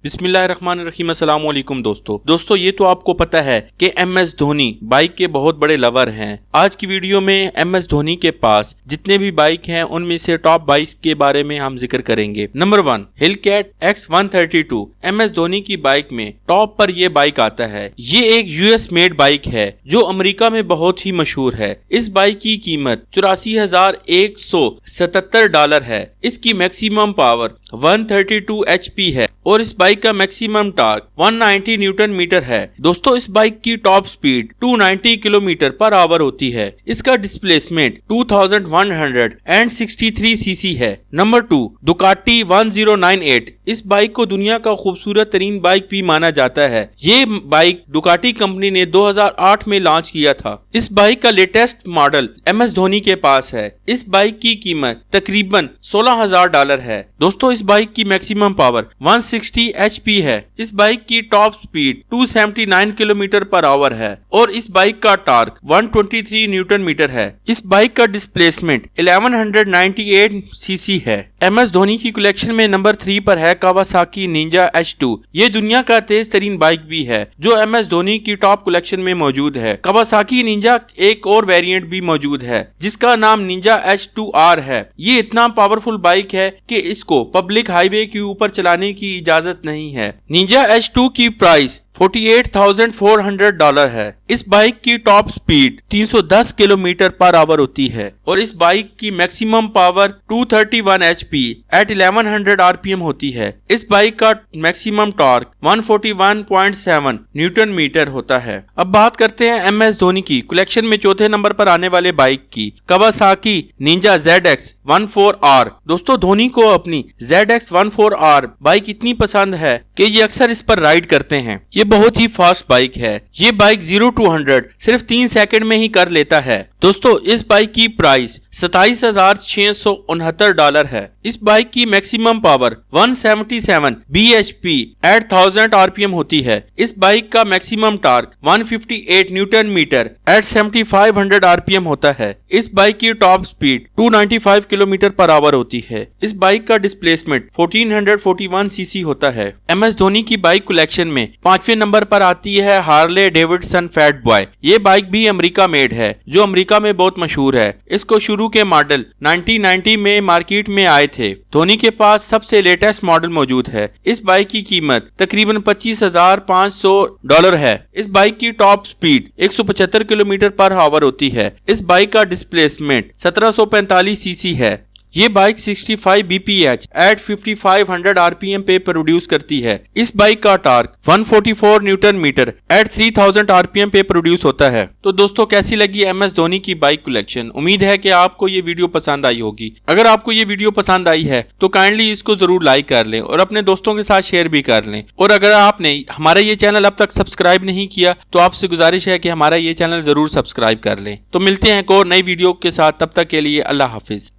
बिस्मिल्लाहिर्रहमानिर्रहीम। अस्सलाम वालेकुम दोस्तों ये तो आपको पता है कि MS धोनी बाइक के बहुत बड़े लवर हैं। आज की वीडियो में MS धोनी के पास जितने भी बाइक हैं उनमें से टॉप बाइक के बारे में हम जिक्र करेंगे। Number 1 हिलकैट X132। MS धोनी की बाइक में टॉप पर ये बाइक आता है। ये एक US मेड बाइक है जो अमेरिका में बहुत ही मशहूर है। इस बाइक की कीमत $84,177 है। इसकी मैक्सिमम पावर 132 HP है और इस बाइक का मैक्सिमम टॉर्क 190 न्यूटन मीटर है। दोस्तों इस बाइक की top speed 290 kilometre per hour होती है। इसका डिस्प्लेसमेंट 2163 सीसी है। Number 2 Ducati 1098। इस बाइक को दुनिया का खूबसूरत तरीन बाइक भी माना जाता है। ये बाइक दुकाटी कंपनी ने 2008 में लॉन्च किया था। इस बाइक का लेटेस्ट मॉडल MS धोनी के पास है। इस बाइक की कीमत तकरीबन $16,000 है। दोस्तों इस बाइक की मैक्सिमम पावर 160 HP है। इस बाइक की top speed 279 kilometre per our है और इस बाइक का टॉर्क 123 न्यूटन मीटर है। इस बाइक का डिस्प्लेसमेंट 1198 सीसी है। MS धोनी की कलेक्शन में नंबर 3 पर है कावासाकी निंजा H2। ये दुनिया का तेज तरीन बाइक भी है जो MS धोनी की टॉप कलेक्शन में मौजूद है। कावासाकी निंजा एक और वेरिएंट भी मौजूद है जिसका नाम निंजा H2R है। ये इतना पावरफुल बाइक है कि इसको पब्लिक हाईवे के ऊपर चलाने की इजाजत नहीं है। निंजा H2 की प्राइस $48,400 है। इस बाइक की top speed 310 kilometre per hour होती है और इस बाइक की maximum power 231 HP at 1100 RPM होती है। इस बाइक का मैक्सिमम टॉर्क 141.7 न्यूटन मीटर होता है। अब बात करते हैं MS धोनी की कलेक्शन में चौथे नंबर पर आने वाले बाइक की, कावासाकी निंजा ZX14R। दोस्तों धोनी को अपनी ZX14R बाइक इतनी पसंद है कि ये अक्सर इस पर राइड करते हैं। ये बहुत ही फास्ट बाइक है। ये बाइक 0 to 100 सिर्फ 3 सेकंड में ही कर लेता है। दोस्तों इस बाइक की प्राइस $27,669 है। इस बाइक की maximum power 177 bhp at 1000 RPM होती है। इस बाइक का maximum torque 158 newton metre at 7500 RPM होता है। इस बाइक की top speed 295 kilometre per hour होती है। इस बाइक का डिस्प्लेसमेंट 1441 सीसी होता है। MS धोनी की बाइक कलेक्शन में 5वें नंबर पर आती है हार्ले डेविडसन फैट बॉय। ये बाइक भी अमेरिका मेड है जो अमेरिका में बहुत मशहूर है। इसको शुरू के मॉडल 1990 में मार्केट में आए थे। धोनी के पास सबसे लेटेस्ट मॉडल मौजूद है। इस बाइक की कीमत तकरीबन $25,500 है। इस बाइक की top speed 175 kilometre per hour होती है। इस बाइक का डिस्प्लेसमेंट 1745 सीसी है। ये बाइक 65 bph एट 5500 RPM पे प्रोड्यूस करती है। इस बाइक का torque 144 newton metre at 3000 RPM पे प्रोड्यूस होता है। तो दोस्तों कैसी लगी MS धोनी की बाइक कलेक्शन? उम्मीद है कि आपको ये वीडियो पसंद आई होगी। अगर आपको ये वीडियो पसंद आई है तो काइंडली इसको जरूर लाइक कर लें और अपने दोस्तों के साथ शेयर भी कर लें। और अगर आपने हमारा ये चैनल अब तक सब्सक्राइब नहीं किया तो आपसे गुजारिश है कि हमारा ये चैनल जरूर सब्सक्राइब कर लें। तो मिलते हैं एक और नई वीडियो के साथ, तब तक के लिए अल्लाह हाफिज।